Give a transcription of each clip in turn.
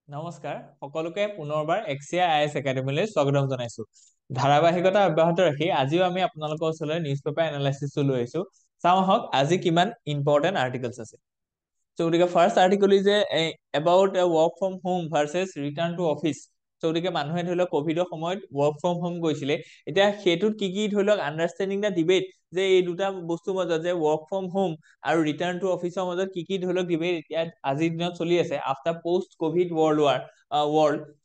নমস্কাৰ সকলোকে পুনৰবাৰ এক্সিয়া আইএছ একাডেমীলৈ স্বাগতম জনাইছো। ধাৰাবাহিকতা অব্যাহত ৰাখি আজিও আমি আপোনালোকৰ ওচৰলৈ নিউজ পেপাৰ এনালাইচিছটো লৈ আহিছো। চাওঁ আহক আজি কিমান ইম্পৰ্টেণ্ট আৰ্টিকলছ আছে। গতিকে first article is about work from home versus return to office. গতিকে মানুহে ধৰি লওক কভিডৰ সময়ত ৱৰ্ক ফ্ৰম হোম গৈছিলে। এতিয়া সেইটোত কি ধৰি লওক আণ্ডাৰষ্টেণ্ডিং দ্য ডিবেট যে এই দুটা বস্তুৰ মাজত যে ৱৰ্ক ফ্ৰম হোম আৰু ৰিটাৰ্ণ টু অফিচৰ মাজত কি ধৰি লওক ডিবেট এতিয়া আজিৰ দিনত চলি আছে আফটাৰ পোষ্ট কভিড ৱৰ্ল্ড।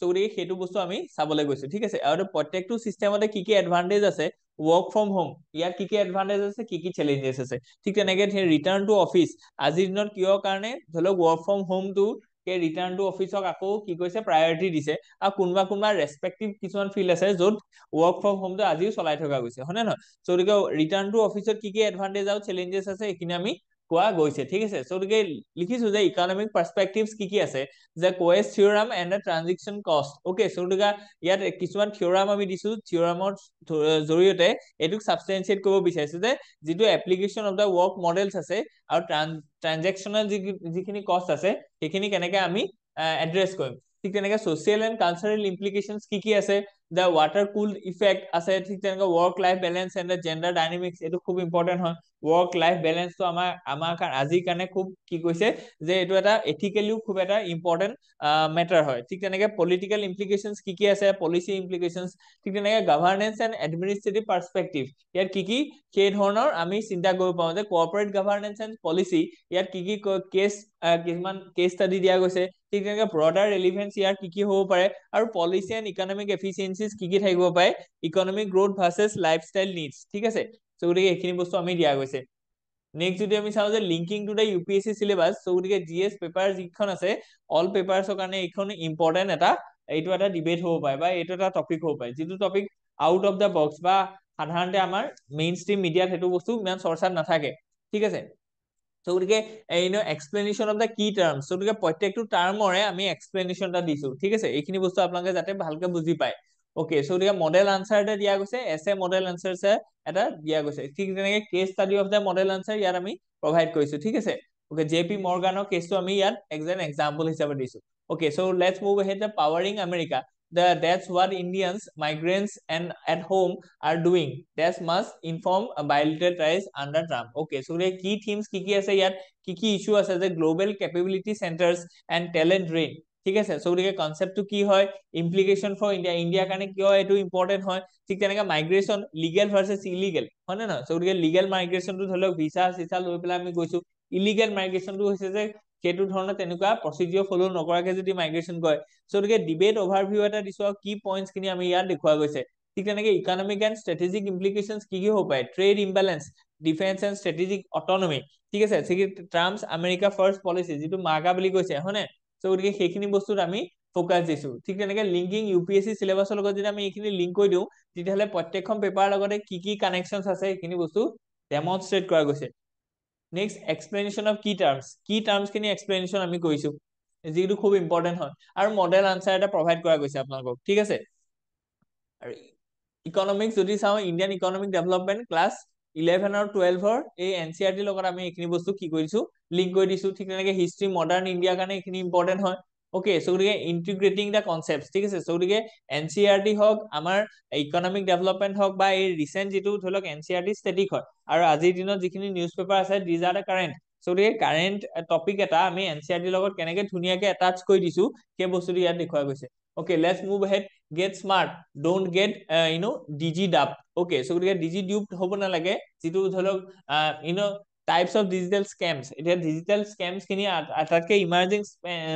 গতিকে সেইটো বস্তু আমি চাবলৈ গৈছো, ঠিক আছে। আৰু প্ৰত্যেকটো চিষ্টেমতে কি এডভান্টেজ আছে ৱৰ্ক ফ্ৰম হোম, ইয়াত কি এডভান্টেজ আছে, কি চেলেঞ্জেছ আছে। ঠিক তেনেকে ৰিটাৰ্ণ টু অফিচ আজিৰ দিনত কিয় কাৰণে ধৰি লওক ৱৰ্ক ফ্ৰম হোমটো ৰিটাৰ্ণ টু অফিচক আকৌ কি কৈছে প্ৰায়ৰিটি দিছে। আৰু কোনোবা ৰেচপেক্টিভ কিছুমান ফিল্ড আছে য'ত ৱৰ্ক ফ্ৰম হোমটো আজিও চলাই থকা গৈছে, হয় নে নহয়। গতিকে ৰিটাৰ্ণ টু অফিচত কি এডভান্টেজ আৰু চেলেঞ্জেছ আছে এইখিনি আমি কোৱা গৈছে, ঠিক আছে। গতিকে লিখিছো যে ইকনমিক পাৰ্সপেক্টিভছ কি আছে যে কোয়েছ থিওৰাম এণ্ড দ্য ট্ৰানজেকচন কষ্ট। ওকে, গতিকে ইয়াত কিছুমান থিওৰাম আমি দিছো, থিওৰামৰ জৰিয়তে এইটোক সাবস্টেনচিয়েট কৰিব বিচাৰিছো যে যিটো application of the work medals আছে আৰু ট্ৰানজেকচনেল যিখিনি কষ্ট আছে সেইখিনি কেনেকে আমি এড্ৰেছ কৰিম। ঠিক তেনেকে সোশিয়েল এণ্ড কালচাৰেল ইমপ্লিকেশনছ কি আছে, দ্য ৱাটাৰ কুল ইফেক্ট আছে, ঠিক তেনেকে work life balance and the gender dynamics, এইটো খুব ইম্পৰ্টেণ্ট হয়। ৱৰ্ক লাইফ বেলেঞ্চটো আমাৰ আজিৰ কাৰণে খুব কি কৈছে যে এইটো এটা এথিকেলিও খুব এটা ইম্পৰ্টেণ্ট মেটাৰ হয়। ঠিক তেনেকে পলিটিকেল ইমপ্লিকেশনছ কি আছে, পলিচি ইমপ্লিকেশনছ, ঠিক তেনেকে গভৰ্নেন্স এণ্ড এডমিনিষ্ট্ৰেটিভ পাৰ্সপেক্টিভ ইয়াত কি সেই ধৰণৰ আমি চিন্তা কৰিব পাৰো যে কৰ্পৰেট গভৰ্নেন্স এণ্ড পলিচি ইয়াত কি কিছুমান কেছ ষ্টাডি দিয়া গৈছে। ঠিক তেনেকে ব্ৰডাৰ ৰেলিভেন্স ইয়াৰ কি হ'ব পাৰে, আৰু পলিচি এণ্ড ইকনমিক এফিচিয়েঞ্চিজ কি থাকিব পাৰে, economic growth versus lifestyle needs, ঠিক আছে। গতিকে এইখিনি বস্তু আমি দিয়া গৈছে। নেক্সট যদি আমি চাওঁ যে linking to the UPSC syllabus, গতিকে জিএছ পেপাৰ যিখন আছে অল পেপাৰছৰ কাৰণে এইখন ইম্পৰ্টেণ্ট এইটো এটা ডিবেট হ'ব পাৰে বা এইটো এটা টপিক হ'ব পাৰে, যিটো topic out of the box বা সাধাৰণতে আমাৰ মেইন ষ্ট্ৰীম মিডিয়াত সেইটো বস্তু ইমান চৰ্চাত নাথাকে, ঠিক আছে। গতিকে এক্সপ্লেনেশ্যন অফ দ্য কি টাৰ্মছ, গতিকে প্ৰত্যেকটো টাৰ্মৰে আমি এক্সপ্লেনেশ্যন এটা দিছো, ঠিক আছে। এইখিনি বস্তু আপোনালোকে যাতে ভালকে বুজি পায়। ওকে, গতিকে মডেল আনসাৰ এটা দিয়া গৈছে, এছে মডেল আনসাৰ এটা দিয়া গৈছে। ঠিক তেনেকে case study of the model answer ইয়াত আমি প্ৰভাইড কৰিছো, ঠিক আছে। ওকে, জেপি মৰ্গানৰ কেছটো আমি ইয়াত এক্সাম্পল হিচাপে দিছো। Okay, so let's move ahead the powering America. That's what Indians, migrants and at home are doing. That must inform bilateral ties under Trump. Okay, so the key themes কি আছে ইয়াত, কি issue আছে যে global capability centres and talent drain, ঠিক আছে। So গতিকে কনসেপ্টটো কি হয়, ইমপ্লিকেশন ফৰ ইণ্ডিয়াৰ কাৰণে কিয় এইটো ইম্পৰ্টেণ্ট হয়। ঠিক তেনেকে মাইগ্ৰেশ্যন লিগেল ভাৰ্চেছ ইলিগেল, হয় নে নহয়। সো গতিকে লিগেল মাইগ্ৰেশ্যনটো ধৰি লওক ভিসা চিসা লৈ পেলাই আমি গৈছো। ইলিগেল মাইগ্ৰেশ্যনটো হৈছে যে সেইটো ধৰণৰ তেনেকুৱা প্ৰচিডিউৰ ফলো নকৰাকে যদি মাইগ্ৰেশ্যন কৰে। সো গতিকে ডিবেট অভাৰভিউ এটা দিছো আৰু কি পইণ্টছ খিনি আমি ইয়াত দেখুওৱা গৈছে। ঠিক তেনেকে ইকনমিক এণ্ড ষ্ট্ৰেটেজিক ইমপ্লিকেশনছ কি হ'ব পাৰে, ট্ৰেড ইম্বেলেন্স, ডিফেন্স এণ্ড ষ্ট্ৰেটেজিক অটনমি, ঠিক আছে। ট্ৰাম্পছ আমেৰিকা ফাৰ্ষ্ট পলিচি যিটো মাৰ্কা বুলি কৈছে, হয় নে। সো গতিকে সেইখিনি বস্তুত আমি ফোকাস দিছো। ঠিক তেনেকে লিংকিং ইউপিএছচি সিলেবাসৰ লগত যদি আমি এইখিনি লিংক কৰি দিওঁ তেতিয়াহ'লে প্ৰত্যেকখন পেপাৰৰ লগতে কি কানেকশ্যনছ আছে এইখিনি বস্তু ডেমনষ্ট্ৰেট কৰা গৈছে। নেক্সট এক্সপ্লেনেশ্যন অফ কি টাৰ্মছ খিনি এক্সপ্লেনেশ্যন আমি কৰিছো, যিটো খুব ইম্পৰ্টেণ্ট হয়। আৰু মডেল আনসাৰ এটা প্ৰভাইড কৰা গৈছে আপোনালোকক, ঠিক আছে। আৰু ইকনমিক্স যদি চাওঁ, ইণ্ডিয়ান ইকনমিক ডেভেলপমেন্ট ক্লাছ 11 আৰু 12 এই এনচিআৰটিৰ লগত আমি এইখিনি বস্তু কি কৰিছো, লিংক কৰি দিছো। ঠিক তেনেকে হিষ্ট্ৰী মডাৰ্ণ ইণ্ডিয়াৰ কাৰণে এইখিনি ইম্পৰ্টেণ্ট হয়। ওকে, সো গতিকে ইন্টিগ্ৰেটিং দ্য কনচেপ্টছ, ঠিক আছে। সো গতিকে এনচিআৰটি হওক, আমাৰ ইকনমিক ডেভেলপমেন্ট হওক বা এই ৰিসেন্ট যিটো ধৰি লওক এনচিআৰটি ষ্টেটিক হয়, আৰু আজিৰ দিনত যিখিনি নিউজ পেপাৰ আছে these are the current. So গতিকে কাৰেণ্ট টপিক এটা আমি এনচিআৰটিৰ লগত কেনেকে ধুনীয়াকে এটাচ কৰি দিছো সেই বস্তুটো ইয়াত দেখুওৱা গৈছে। Okay, let's move ahead, get smart, don't get digi dub. Okay, so গতিকে ডিজি ডিউব হ'ব নালাগে, যিটো ধৰি লওক টাইপস অফ ডিজিটেল স্কেমছ। এতিয়া ডিজিটেল স্কেমছ খিনি আটাইতকৈ ইমাৰ্জিং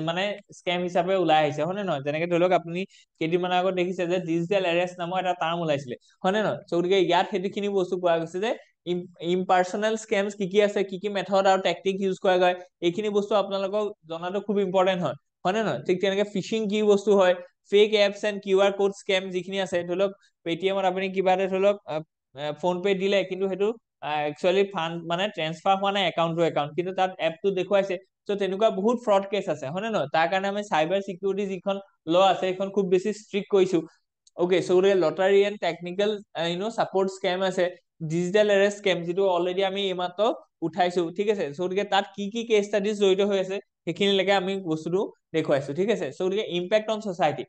মানে স্কেম হিচাপে ওলাই আহিছে, হয় নে নহয়। যেনেকে ধৰি লওক আপুনি কেইদিনমানৰ আগত দেখিছে যে ডিজিটেল এৰেষ্ট নামৰ এটা টাৰ্ম ওলাইছিলে, হয় নে নহয়। সো গতিকে ইয়াত সেইখিনি বস্তু কোৱা গৈছে যে ইম্পাৰ্চনেল স্কেমছ কি আছে, কি মেথড আৰু টেকনিক ইউজ কৰা যায়, এইখিনি বস্তু আপোনালোকক জনাটো খুব ইম্পৰ্টেণ্ট হয়, হয় নে নহয়। ঠিক তেনেকে ফিচিং কি বস্তু হয়, fake apps and QR code scam যিখিনি আছে, ধৰি লওক পেটিএমত আপুনি কিবা এটা ধৰি লওক ফোন পে দিলে, কিন্তু সেইটো একচুৱেলি ফাণ্ড মানে ট্ৰেন্সফাৰ হোৱা নাই একাউণ্ট টু একাউণ্ট, কিন্তু তাত এপটো দেখুৱাইছে। সো তেনেকুৱা বহুত ফ্ৰড কেছ আছে, হয় নে নহয়। তাৰ কাৰণে আমি চাইবাৰ সিকিউৰিটি যিখন ল আছে সেইখন খুব বেছি ষ্ট্ৰিক্ট কৰিছো। ওকে, সো গতিকে lottery and technical support scam আছে, ডিজিটেল এৰেষ্ট স্কেম যিটো অলৰেডি আমি এইমাত্ৰ উঠাইছো, ঠিক আছে। সো গতিকে তাত কি কেছ ষ্টাডিজ জড়িত হৈ আছে সেইখিনিলৈকে আমি বস্তুটো দেখুৱাইছো ঠিক আছে সো গতিকে ইম্পেক্ট অন সোসাইটি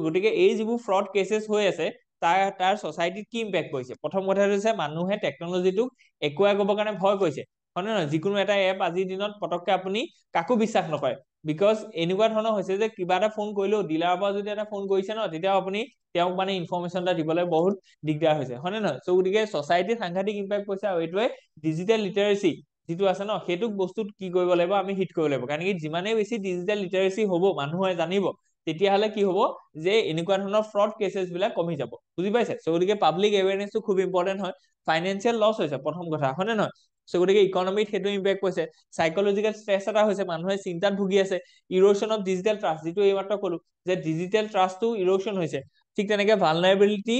গতিকে এই যিবোৰ ফ্ৰড কেसेছ হৈ আছে তাৰ সোসাইটিত কি ইম্পেক্ট কৰিছে প্ৰথম কথাটো হৈছে মানুহে টেকনলজিটোক একুৱাই কৰিবৰ কাৰণে ভয় কৰিছে হয় নে নহয় যিকোনো এটা এপ আজিৰ দিনত পটককে আপুনি কাকো বিশ্বাস নকৰে বিকজ এনেকুৱা ধৰণৰ হৈছে যে কিবা এটা ফোন কৰিলেও ডিলাৰৰ পৰা যদি এটা ফোন কৰিছে ন তেতিয়া আপুনি তেওঁক মানে ইনফৰমেশ্যন এটা দিবলৈ বহুত দিগদাৰ হৈছে হয় নে নহয় সো গতিকে সোসাইটিত সাংঘাতিক ইম্পেক্ট কৰিছে আৰু এইটোৱে ডিজিটেল লিটাৰেচি যিটো আছে ন সেইটোক বস্তুত কি কৰিব লাগিব আমি হিট কৰিব লাগিব কাৰণ কি যিমানে বেছি ডিজিটেল লিটাৰেচি হ'ব মানুহে জানিব তেতিয়াহলে কি হ'ব যে এনেকুৱা ধৰণৰ ফ্ৰড কেसेছ বিলাক কমি যাব বুজি পাইছে সো গতিকে পাব্লিক এৱেৰনেছটো খুব ইম্পৰ্টেন্ট হয় ফাইনেন্সিয়েল লছ হৈছে প্ৰথম কথা হয় নে নহয় সো গতিকে ইকনমিত সেইটো ইম্পেক্ট কৰিছে সাইকোলজিকেল ষ্ট্ৰেছ এটা হৈছে মানুহে চিন্তাত ভুগি আছে ইৰোশ্যন অফ ডিজিটেল ট্ৰাষ্ট যিটো এইমাত্ৰ কলো যে ডিজিটেল ট্ৰাষ্টটো ইৰোশ্যন হৈছে ঠিক তেনেকে ভালনাৰেবিলিটি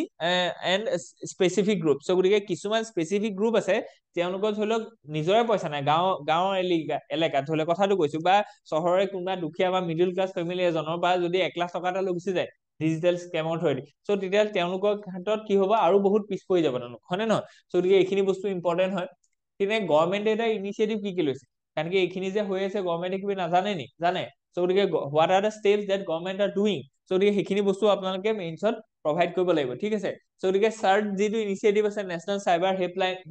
এণ্ড স্পেচিফিক গ্ৰুপ সো গতিকে কিছুমান স্পেচিফিক গ্ৰুপ আছে তেওঁলোকৰ ধৰি লওক নিজৰে পইচা নাই গাঁৱৰ এলেকাত ধৰি লওক কথাটো কৈছো বা চহৰৰে কোনোবা দুখীয়া বা মিডিল ক্লাছ ফেমিলি এজনৰ বা যদি 1 লাখ টকা এটা লৈ গুচি যায় ডিজিটেল স্কেমৰ থ্ৰুৱেদি সো তেতিয়া তেওঁলোকৰ ক্ষেত্ৰত কি হ'ব আৰু বহুত পিছ পৰি যাব তেওঁলোক হয় নে নহয় সো গতিকে এইখিনি বস্তু ইম্পৰ্টেন্ট হয় তেনে গভৰ্ণমেণ্টে এটা ইনিচিয়েটিভ কি লৈছে কাৰণ কি এইখিনি যে হৈ আছে গভৰ্ণমেণ্টে কিবা নাজানে নি জানে সো গতিকে what are the steps that government R doing so গতিকে সেইখিনি বস্তু আপোনালোকে মেইনছত প্ৰভাইড কৰিব লাগিব ঠিক আছে সো গতিকে চাৰ্ট যিটো ইনিচিয়েটিভ আছে নেশ্যনেল চাইবাৰ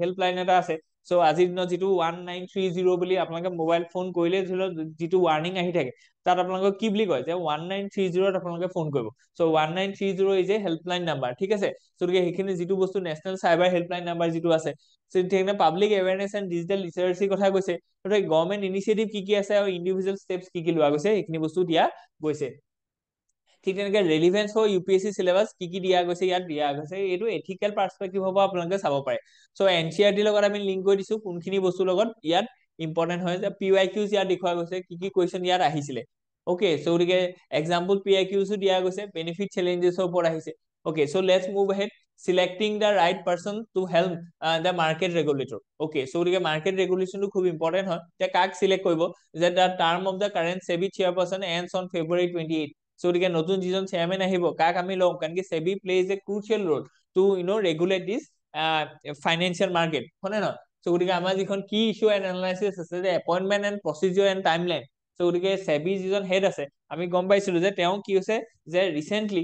হেল্পলাইন এটা আছে সো আজিৰ দিনত যিটো 1930 বুলি আপোনালোকে মোবাইল ফোন কৰিলে ধৰি লওক যিটো ৱাৰ্নিং আহি থাকে তাত আপোনালোকক কি বুলি কয় যে 1930 আপোনালোকে ফোন কৰিব so 1930 is a helpline number ঠিক আছে সো গতিকে সেইখিনি যিটো বস্তু নেশ্যনেল চাইবাৰ হেল্পলাইন নাম্বাৰ যিটো আছে পাব্লিক এৱেৰনেছ এণ্ড ডিজিটেল লিটাৰেচিৰ কথা কৈছে গতিকে গভৰ্ণমেণ্ট ইনিচিয়েটিভ কি আছে আৰু ইণ্ডিভিজুৱেল ষ্টেপছ কি লোৱা গৈছে এইখিনি বস্তু দিয়া গৈছে ঠিক তেনেকে ৰেলিভেন্স ফৰ ইউপিএছচি সিলেবাস কি দিয়া গৈছে ইয়াত দিয়া গৈছে এইটো এথিকেল পাৰ্সপেক্টিভ হ'ব আপোনালোকে চাব পাৰে সো এনচিআৰটিৰ লগত আমি লিংক কৰি দিছো কোনখিনি বস্তুৰ লগত ইয়াত ইম্পৰ্টেন্ট হয় যে পিৱাইকিউজ ইয়াত দেখুওৱা গৈছে কি কুৱেশ্যন ইয়াত আহিছিলে ওকে সো গতিকে এক্সাম্পল পিৱাইকিউজো দিয়া গৈছে বেনিফিট চেলেঞ্জেছৰ ওপৰত আহিছে okay so let's move ahead selecting the right person to help the market regulator okay so গতিকে market regulation টো খুব ইম্পৰ্টেন্ট হয় তে কাক সিলেক্ট কৰিব যে the term of the current SEBI chairperson ends on February 28 so গতিকে নতুন যিজন চেয়াৰম্যান আহিব কাক আমি লম কাৰণ কি SEBI plays a crucial role to regulate this financial market হয় নে নহয় so গতিকে আমাৰ যিখন কি ইস্যু এণ্ড এনালাইসিস আছে যে appointment and procedure and timeline so গতিকে SEBI যিজন হেড আছে আমি গম পাইছিলো যে তেওঁ কি হৈছে যে ৰিসেন্টলি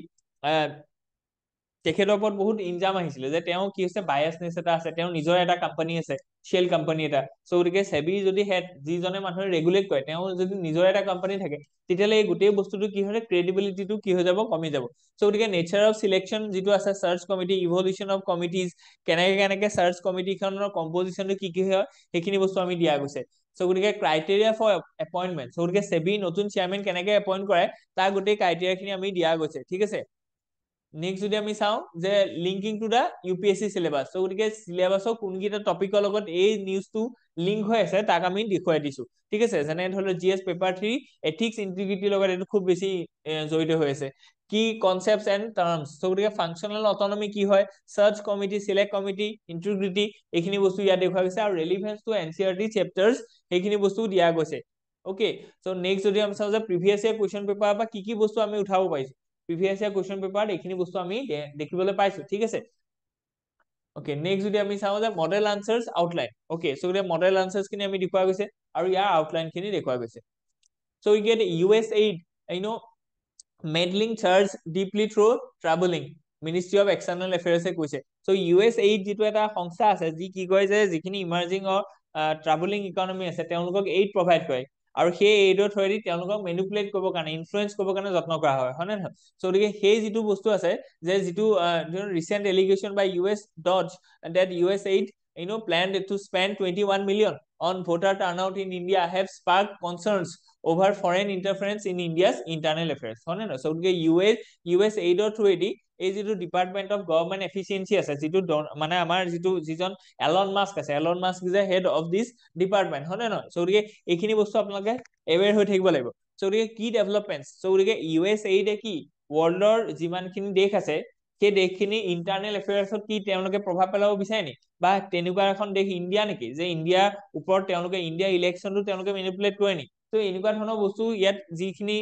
তেখেতৰ ওপৰত বহুত ইনজাম আহিছিলে যে তেওঁ কি হৈছে বায়াসনেছ এটা আছে তেওঁ নিজৰ এটা কোম্পানী আছে শেল কোম্পানী এটা সো গতিকে SEBI যদি হেড যিজনে মানুহে ৰেগুলেট কৰে তেওঁ যদি নিজৰ এটা কোম্পানী থাকে তেতিয়ালে এই গোটেই বস্তুটো কি হয় ক্ৰেডিবিলিটিটো কি হৈ যাব কমি যাব সো গতিকে নেচাৰ অফ সিলেকশন যিটো আছে search committee evolution of committees কেনেকে সাৰ্চ কমিটিখনৰ কম্পোজিশনটো কি হয় সেইখিনি বস্তু আমি দিয়া গৈছে সো গতিকে ক্ৰাইটেৰিয়া ফৰ এপইন্টমেন্ট সো গতিকে SEBI নতুন চেয়াৰম্যান কেনেকে এপইন্ট কৰে তাৰ গোটেই ক্ৰাইটেৰিয়াখিনি আমি দিয়া গৈছে ঠিক আছে নেক্সট যদি আমি চাও যে linking to the UPSC syllabus so গতিকে সিলেবাসৰ কোনকিটা টপিকৰ লগত এই নিউজটো লিংক হৈ আছে তাক আমি দেখুৱাই দিছো ঠিক আছে যেনে ধৰি জিএস পেপাৰ 3 এথিক্স ইন্টিগ্ৰিটি লগত এটো খুব বেছি জড়িত হৈ আছে কি কনসেপ্টস এন্ড টার্মস সো গতিকে ফাংশনাল অটোনমি কি হয় search committee select committee integrity এইখিনি বস্তু ইয়াত দেখুৱা গৈছে আৰু ৰেলেভেন্স টু এনসিআৰটি চেপ্টাৰস এইখিনি বস্তু দিয়া গৈছে ওকে সো নেক্সট যদি আমি চাও যে প্ৰিভিয়াস ইয়াৰ কোৱেশ্চন পেপাৰ বা কি বস্তু আমি উঠাব পাইছো প্ৰিভিয়াস ইয়াৰ কোৱেশ্চন পেপাৰ এইখিনি বস্তু আমি দেখিবলৈ পাইছো ঠিক আছে ওকে নেক্সট যদি আমি চাও যে মডেল আনসাৰ্স আউটলাইন ওকে সো গতিকে মডেল আনসাৰ্স খিনি আমি দেখুৱা গৈছে আৰু ইয়াৰ আউটলাইন খিনি দেখুৱা গৈছে so we get USAID meddling charge deeply through troubling ministry of external এফেয়াৰ্ছে কৈছে সো USAID যিটো এটা সংস্থা আছে যি কি কয় যে যিখিনি ইমাৰ্জিং ট্ৰাভেলিং ইকনমি আছে তেওঁলোকক এইড প্ৰভাইড কৰে আৰু সেই এইডৰ থ্ৰুৱেদি তেওঁলোকক মেনিপুলেট কৰিবৰ কাৰণে ইনফ্লুৱেঞ্চ কৰিবৰ কাৰণে যত্ন কৰা হয় নে নহয় সো গতিকে সেই যিটো বস্তু আছে যে যিটো recent allegation by US Dodge that USAID planned to spend 21 million on voter turnout in India have sparked concerns over foreign interference in India's internal affairs হয় নে নহয় সো গতিকে USAID ৰ থ্ৰুৱেদি এই যিটো ডিপাৰ্টমেন্ট অফ গভৰ্ণমেন্ট এফিচিয়েন্সি আছে যিটো মানে আমাৰ যিজন এলন মাস্ক আছে Elon Musk is head of this department হয় নে নহয় সো গতিকে এইখিনি বস্তু আপোনালোকে এৱেৰ হৈ থাকিব লাগিব সো গতিকে কি ডেভেলপমেন্টস সো গতিকে USAID কি ওয়াৰ্ল্ডৰ যিমানখিনি দেশ আছে সেই দেশখিনি ইন্টাৰনেল এফেয়াৰ্ছত কি তেওঁলোকে প্ৰভাৱ পেলাব বিচাৰে নি বা তেনেকুৱা এখন দেশ ইণ্ডিয়া নেকি যে ইণ্ডিয়া ওপৰত তেওঁলোকে ইণ্ডিয়া ইলেকশনটো তেওঁলোকে মেনিপুলেট কৰে নি তো এনেকুৱা ধৰণৰ বস্তু ইয়াত যিখিনি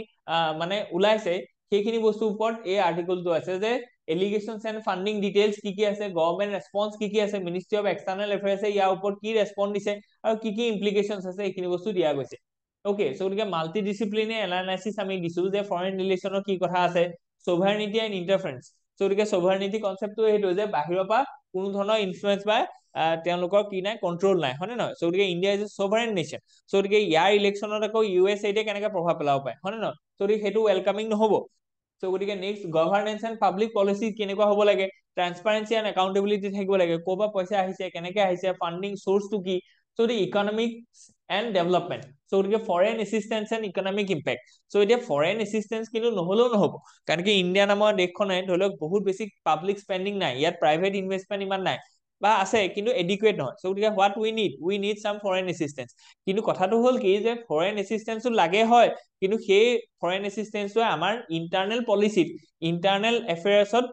মানে ওলাইছে সেইখিনি বস্তুৰ ওপৰত এই আৰ্টিকলটো আছে যে এলিগেশনস এন্ড ফান্ডিং ডিটেইলস কি আছে গভৰ্ণমেন্ট ৰেসপন্স কি আছে মিনিষ্ট্ৰি অফ এক্সটাৰ্নেল এফেয়াৰ্ছে ইয়াৰ ওপৰত কি ৰেসপন্স দিছে আৰু কি ইমপ্লিকেশনস আছে এইখিনি বস্তু দিয়া গৈছে ওকে সো গতিকে মাল্টি ডিসিপ্লিনাৰী এনালাইসিস আমি দিছো যে ফৰেন ৰিলেচনৰ কি কথা আছে, সভাৰনিটি এণ্ড ইন্টাৰফাৰেন্স। সো গতিকে সভাৰনিটি কনসেপ্টটো এইটো যে বাহিৰৰ পৰা কোনো ধৰণৰ ইনফ্লুৱেঞ্চ বা তেওঁলোকৰ কি নাই কন্ট্ৰল নাই, হয়নে নহয়? সো গতিকে India is a sovereign nation. So গতিকে ইয়াৰ ইলেকশ্যনত আকৌ USA কেনেকৈ প্ৰভাৱ পেলাব পাৰে, হয়নে নহয়? সো গতিকে সেইটো ৱেলকামিং নহব। সো গতিকে next governance and public policy কেনেকুৱা হ'ব লাগে, ট্ৰান্সপাৰেন্সি এণ্ড একাউণ্টেবিলিটি থাকিব লাগে, ক'ৰ পৰা পইচা আহিছে, কেনেকৈ আহিছে, ফান্ডিং সোৰ্সটো কি। So the economic and development. So গতিকে foreign assistance and economic impact. So এতিয়া ফৰেন এচিষ্টেন্স কিন্তু নহলেও নহব, কাৰণ কি ইণ্ডিয়া নামৰ দেশখনে ধৰি লওক বহুত বেছি পাব্লিক স্পেণ্ডিং নাই, ইয়াত প্ৰাইভেট ইনভেষ্টমেণ্ট ইমান নাই বা আছে কিন্তু এডিকুৱেট নহয়। সো গতিকে what we need some foreign assistance. কিন্তু কথাটো হ'ল কি যে ফৰেন এচিষ্টেন্সটো লাগে হয়, কিন্তু সেই ফৰেন এচিষ্টেন্সটোৱে আমাৰ ইণ্টাৰনেল পলিচিত, ইণ্টাৰনেল এফেয়াৰ্ছত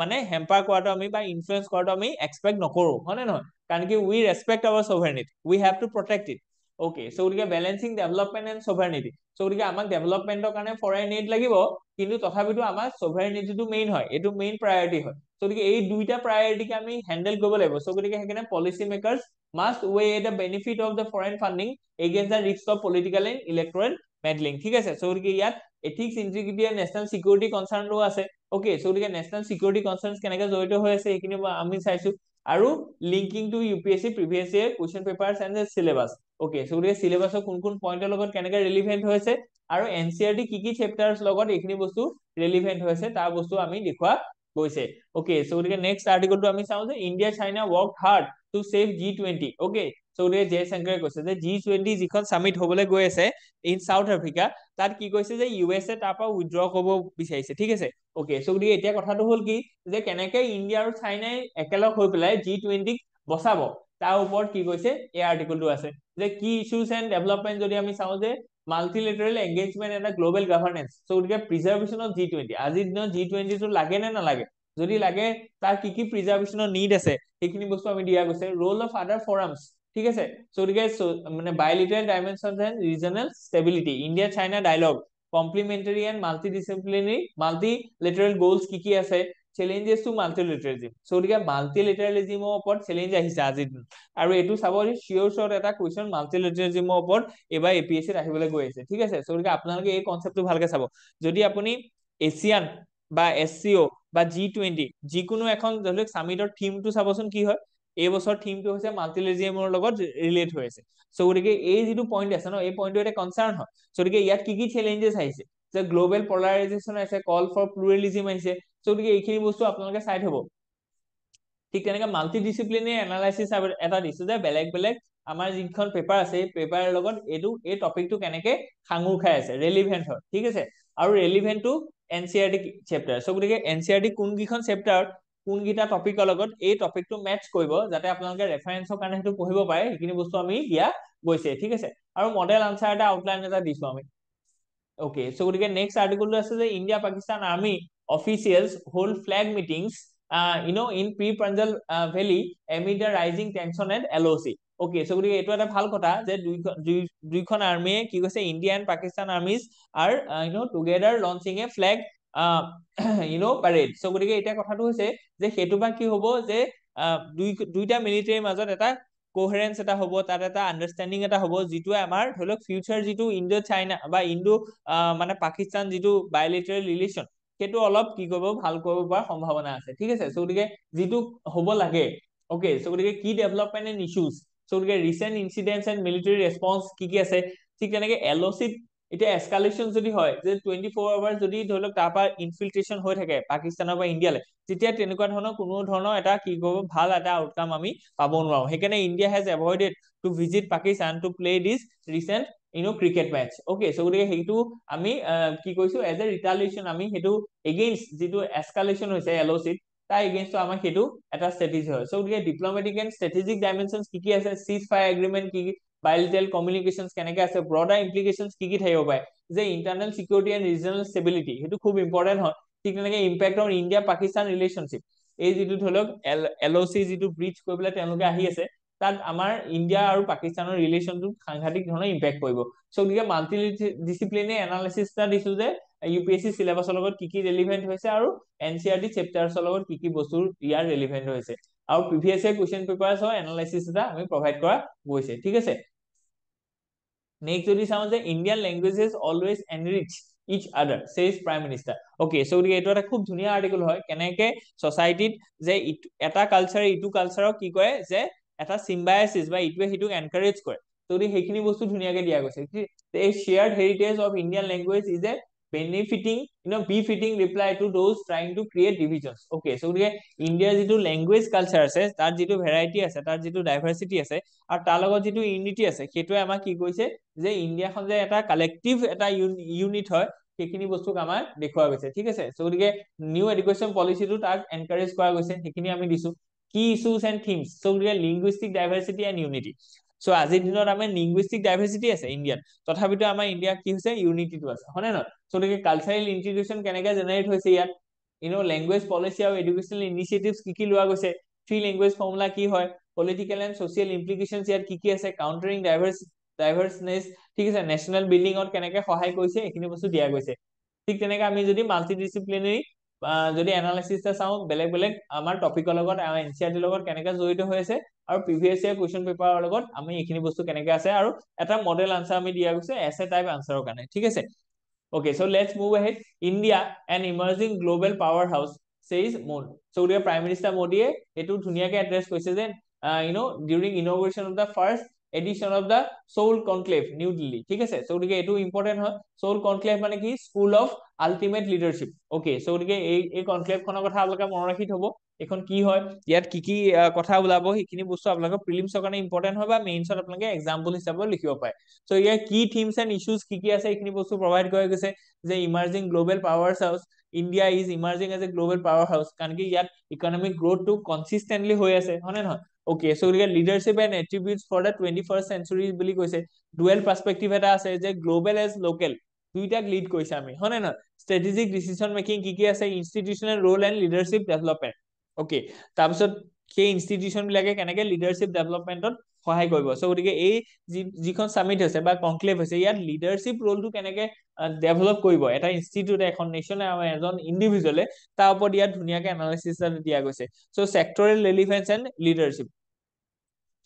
মানে হেম্পাৰ কৰাটো আমি বা ইনফ্লুৱেঞ্চ কৰাটো আমি এক্সপেক্ট নকৰো, হয় নে নহয়? কাৰণ কি we respect our sovereignty, we have to protect it. Okay so গতিকে balancing development and sovereignty. So গতিকে আমাক ডেভেলপমেন্টৰ কাৰণে ফৰেন এইড লাগিব, কিন্তু তথাপিতো আমাৰ সভাৰনিটিটো মেইন হয়, এইটো মেইন প্ৰায়ৰিটি হয়। সো গতিকে এই দুইটা প্ৰায়ৰিটিকে আমি হেন্ডেল কৰিব লাগিব। সো গতিকে সেইকাৰণে policy makers must weigh the benefit of the foreign funding against the risk of political and electoral meddling, ঠিক আছে? সো গতিকে ইয়াত এথিক্স, ইন্টিগ্ৰিটি আৰু নেশ্যনেল সিকিউৰিটি কনচাৰ্নও আছে। ওকে সো গতিকে নেশ্যনেল সিকিউৰিটি কনচাৰ্নছ কেনেকৈ জড়িত হৈ আছে এইখিনি আমি চাইছো, আৰু linking to UPSC previous year question papers and syllabus. Okay so গতিকে সিলেবাছৰ কোন কোন পইণ্টৰ লগত কেনেকৈ ৰিলিভেন্ট হৈছে আৰু NCERT কি চেপ্টাৰ্ছ লগত এইখিনি বস্তু ৰিলিভেন্ট হৈছে তাৰ বস্তু আমি দেখুৱা গৈছে। ওকে সো গতিকে নেক্সট আৰ্টিকলটো আমি চাওঁ যে India China work hard to save G20। Okay so গতিকে জয়শংকৰে কৈছে যে G20 যিখন সামিট হবলৈ গৈ আছে ইন সাউথ আফ্ৰিকা, তাত কি কৈছে যে USA তাৰ পৰা উইথড্ৰ কৰিব বিচাৰিছে, ঠিক আছে? ওকে সো গতিকে এতিয়া কথাটো হ'ল কি যে কেনেকৈ ইণ্ডিয়া আৰু চাইনাই একেলগ হৈ পেলাই G20ক বচাব, তাৰ ওপৰত কি কৈছে এই আৰ্টিকলটো আছে। যে কি ইস্যুজ এণ্ড ডেভেলপমেন্ট যদি আমি চাওঁ যে multilateral engagement and global governance. So গতিকে প্ৰিজাৰ্ভেশ্যন অফ G20, আজিৰ দিনত G20 টো লাগে নে নালাগে, যদি লাগে তাৰ কি প্ৰিজাৰ্ভেশ্যনৰ নিড আছে সেইখিনি বস্তু আমি দিয়া গৈছে। ৰোল অফ আদাৰ ফৰামছ, ঠিক আছে? সো গতিকে মানে bilateral dimensions and regional stability, India China dialogue, complementary and multidisciplinary multilateral goals কি আছে, চেলেঞ্জেছ টু মাল্টিলেটাৰেলিজম। সো গতিকে মাল্টিলেটাৰেলিজমৰ ওপৰত চেলেঞ্জ আহিছে আজিৰ দিনত, আৰু এইটো চাব চিয়ৰ শ্বট এটা কুৱেশ্যন মাল্টিলেটাৰেলিজমৰ ওপৰত এবাৰ APSCত আহিবলৈ গৈ আছে, ঠিক আছে? সো গতিকে আপোনালোকে এই কনসেপ্টটো ভালকে চাব। যদি আপুনি এছিয়ান বা SCO বা G20 যিকোনো এখন ধৰি লওক সামিটৰ থিমটো চাবচোন কি হয়, এই বছৰ থিমটো হৈছে মাল্টিলেটাৰেলিজমৰ লগত ৰিলেট হৈ আছে। সো গতিকে এই যিটো পইণ্ট আছে ন, এই পইণ্টটো এটা কনচাৰ্ন হয়। সো গতিকে ইয়াত কি চেলেঞ্জেছ আহিছে, যে গ্লোবেল পলাৰাইজেশ্যন আছে, কল ফৰ প্লুৰেলিজম আহিছে। সো গতিকে এইখিনি বস্তু আপোনালোকে চাই থব। ঠিক তেনেকৈ মাল্টিডিসিপ্লিনাৰী এনালাইসিস এটা দিছো যে বেলেগ বেলেগ আমাৰ যিখন পেপাৰ আছে এই পেপাৰৰ লগত এই টপিকটো কেনেকৈ সাঙুৰ খাই আছে, ৰেলিভেন্ট হয়, ঠিক আছে? আৰু ৰেলিভেন্ট টু NCERT চেপ্টাৰ। সো গতিকে NCERT কোনকেইখন চেপ্টাৰ কোনকেইটা টপিকৰ লগত এই টপিকটো মেটচ কৰিব, যাতে আপোনালোকে ৰেফাৰেন্সৰ কাৰণে সেইটো পঢ়িব পাৰে, সেইখিনি বস্তু আমি দিয়া গৈছে, ঠিক আছে? আৰু মডেল আনসাৰ এটা আউটলাইন এটা দিছো আমি। ওকে সো গতিকে নেক্সট আৰ্টিকলটো আছে যে India Pakistan army officials hold flag meetings in pre-Panjal Valley amid the rising tension at LOC। Okay so গতিকে এইটো এটা ভাল কথা যে দুইখন আৰ্মিয়ে কি কৈছে, India and Pakistan armies are together launching a flag parade। So গতিকে এতিয়া কথাটো হৈছে যে সেইটো বা কি হ'ব যে দুইটা মিলিটাৰীৰ মাজত এটা কোহেৰেন্স এটা হ'ব, তাত এটা আন্ডাৰষ্টেণ্ডিং এটা হ'ব, যিটোৱে আমাৰ ধৰি লওক ফিউচাৰ যিটো ইণ্ডো চাইনা বা ইণ্ডো মানে পাকিস্তান যিটো বাইলেটাৰেল ৰিলেশ্যন সেইটো অলপ কি কৰিব, ভাল কৰিব পৰা সম্ভাৱনা আছে, ঠিক আছে? সো গতিকে যিটো হ'ব লাগে। ওকে সো গতিকে কি ডেভেলপমেন্ট এণ্ড ইস্যুজ, সো গতিকে ৰিচেন্ট ইনচিডেন্টছ এণ্ড মিলিটাৰী ৰেছপন্স কি আছে। ঠিক তেনেকে LOCত এতিয়া এস্কালেশ্যন যদি হয় যে 24 আৱাৰ্ছ যদি ধৰি লওক তাৰ পৰা ইনফিল্ট্ৰেশ্যন হৈ থাকে পাকিস্তানৰ পৰা ইণ্ডিয়ালৈ, তেতিয়া তেনেকুৱা ধৰণৰ কোনো ধৰণৰ এটা কি কৰিব, ভাল এটা আউটকাম আমি পাব নোৱাৰো। সেইকাৰণে India has avoided to visit Pakistan to play this recent cricket match. Okay so গতিকে সেইটো আমি কি কৈছো, এজ এ ৰিটালিয়েশ্যন আমি সেইটো এগেইনষ্ট যিটো এস্কালেশ্যন হৈছে LOCত তাৰ এগেইনষ্ট আমাৰ সেইটো এটা ষ্ট্ৰেটেজি হয়। সো গতিকে ডিপ্লমেটিক এণ্ড ষ্ট্ৰেটেজিক ডাইমেনশ্যনছ কি আছে, চিজ ফায়াৰ এগ্ৰিমেণ্ট কি, bilateral communications কেনেকৈ আছে, ব্ৰডাৰ ইমপ্লিকেশনছ কি থাকিব পাৰে, যে internal security and regional stability সেইটো খুব ইম্পৰ্টেণ্ট হয়। ঠিক তেনেকৈ impact on India Pakistan relationship, এই যিটো ধৰি লওক LOC যিটো ব্ৰিজ কৰি পেলাই তেওঁলোকে আহি আছে, তাত আমাৰ ইণ্ডিয়া আৰু পাকিস্তানৰ ৰিলেশ্যনটো সাংঘাতিক ধৰণৰ ইম্পেক্ট কৰিব। সো গতিকে মাল্টি ডিচিপ্লিনাৰী এনালাইচিছ এটা দিছো যে UPSC চিলেবাছৰ লগত কি ৰেলিভেন্ট হৈছে আৰু NCERT চেপ্টাৰ্ছৰ লগত কি বস্তু ইয়াৰ ৰেলিভেন্ট হৈছে, আৰু প্ৰিভিয়াছ ইয়াৰ কুৱেশ্যন পেপাৰ্ছৰ এনালাইচিছ এটা আমি প্ৰভাইড কৰা গৈছে, ঠিক আছে? নেক্সট যদি চাওঁ যে ইণ্ডিয়ান লেংগুৱেজেছ অলৱেজ এনৰিচ ইচ আদাৰ চেজ প্ৰাইম মিনিষ্টাৰ। অ'কে, চ' গতিকে এইটো এটা খুব ধুনীয়া আৰ্টিকল হয়, কেনেকে ছচাইটিত যে এটা কালচাৰে ইটো কালচাৰক কি কৰে যে এটা চিম্বায়াচিছ বা ইটোৱে সিটোক এনকাৰেজ কৰে। চ' সেইখিনি বস্তু ধুনীয়াকে দিয়া গৈছে। এই shared heritage of Indian language is a benefiting, befitting reply to those trying to create divisions. Okay, so গতিকে ইণ্ডিয়াৰ যিটো লেংগুৱেজ কালচাৰ আছে, তাৰ যিটো ভেৰাইটি আছে, তাৰ যিটো ডাইভাৰ্চিটি আছে, আৰু তাৰ লগত যিটো ইউনিটি আছে, সেইটোৱে আমাক কি কৈছে যে ইণ্ডিয়াখন যে এটা কালেক্টিভ এটা ইউনিট হয়, সেইখিনি বস্তুক আমাৰ দেখুওৱা গৈছে। ঠিক আছে, চ' গতিকে নিউ এডুকেশ্যন পলিচিটো তাক এনকাৰেজ কৰা গৈছে, সেইখিনি আমি দিছো। কি ইছ্যুজ এণ্ড থিমছ, চ' গতিকে লিংগুইষ্টিক ডাইভাৰ্চিটি এণ্ড ইউনিটি। চ' আজিৰ দিনত আমাৰ লিংগুইষ্টিক ডাইভাৰ্চিটি আছে ইণ্ডিয়াত, তথাপিতো আমাৰ ইণ্ডিয়াত কি হৈছে ইউনিটিটো আছে, হয় নে নহয়? চ' গতিকে কালচাৰেল ইন্টিগ্ৰেশ্যন কেনেকে জেনাৰেট হৈছে ইয়াত, লেংগুৱেজ পলিচি আৰু এডুকেশ্যনেল ইনিচিয়েটিভছ কি কি লোৱা গৈছে, থ্ৰী লেংগুৱেজ ফৰ্মুলা কি হয়, পলিটিকেল এণ্ড ছচিয়েল ইমপ্লিকেশ্যনছ ইয়াত কি কি আছে, কাউন্টাৰিং ডাইভাৰ্চনেছ, ঠিক আছে, নেশ্যনেল বিল্ডিঙত কেনেকে সহায় কৰিছে, এইখিনি বস্তু দিয়া গৈছে। ঠিক তেনেকে আমি যদি মাল্টি ডিচিপ্লিনাৰী যদি এনালাইচিছ চাওঁ, বেলেগ বেলেগ আমাৰ টপিকৰ লগত এনচিআৰটিৰ লগত কেনেকে জড়িত হৈ আছে, আৰু প্ৰিভিয়াছ ইয়াৰ কুৱেশ্যন পেপাৰৰ লগত আমি এইখিনি বস্তু কেনেকে আছে, আৰু এটা মডেল আনচাৰ আমি দিয়া গৈছে এছে টাইপ আনচাৰৰ কাৰণে। ঠিক আছে, okay, so let's move ahead. India, an emerging global powerhouse, says Modi. So the Prime Minister Modi etu dhuniyake address koise je during inauguration of the first edition of the Seoul Conclave, New Delhi. ঠিক আছে, so গতিকে এটো important হয়। Seoul Conclave মানে কি, school of ultimate leadership. Okay, so গতিকে এই conclave খনৰ কথা আপোনালোকে মনত ৰাখি থব, এখন কি হয়, ইয়াত কি কি কথা ওলাব, সেইখিনি বস্তু আপোনালোকৰ প্ৰিলিমছৰ কাৰণে ইম্পৰ্টেন্ট হয় বা মেইনছত আপোনালোকে এক্সাম্পল হিচাপে লিখিব পাৰে। so ইয়াৰ কি থিমছ এণ্ড ইছ্যুজ কি কি আছে, এইখিনি বস্তু প্ৰভাইড কৰা গৈছে, যে emerging global power house, India is emerging as a global power house, কাৰণ কি ইয়াত ইকনমিক গ্ৰোথটো কনচিষ্টেণ্টলি হৈ আছে, হয় নে নহয়? ওকে, so গতিকে leadership and attributes for the 21st century বুলি কৈছে। ডুৱেল পাৰ্সপেক্টিভ এটা আছে, যে গ্লোবেল এজ লোকেল, দুইটাক লিড কৰিছে আমি, হয় নে নহয়? ষ্ট্ৰেটেজিক ডিচিশন মেকিং কি কি আছে, institutional role and leadership development. Okay, তাৰপিছত সেই ইনষ্টিটিউচন বিলাকে কেনেকে লিডাৰশ্বিপ ডেভেলপমেণ্টত সহায় কৰিব। চ' গতিকে এই যিখন সামিট হৈছে বা কনক্লেভ হৈছে, ইয়াত লিডাৰশ্বিপ ৰোলটো কেনেকে ডেভেলপ কৰিব এটা ইনষ্টিটিউট, এখন নেশ্যনে, এজন ইণ্ডিভিজুৱেলে, তাৰ ওপৰত ইয়াত ধুনীয়াকে এনালাইচিছ দিয়া গৈছে। চ' চেক্টৰেল ৰেলিভেন্স এণ্ড লিডাৰশ্বিপ,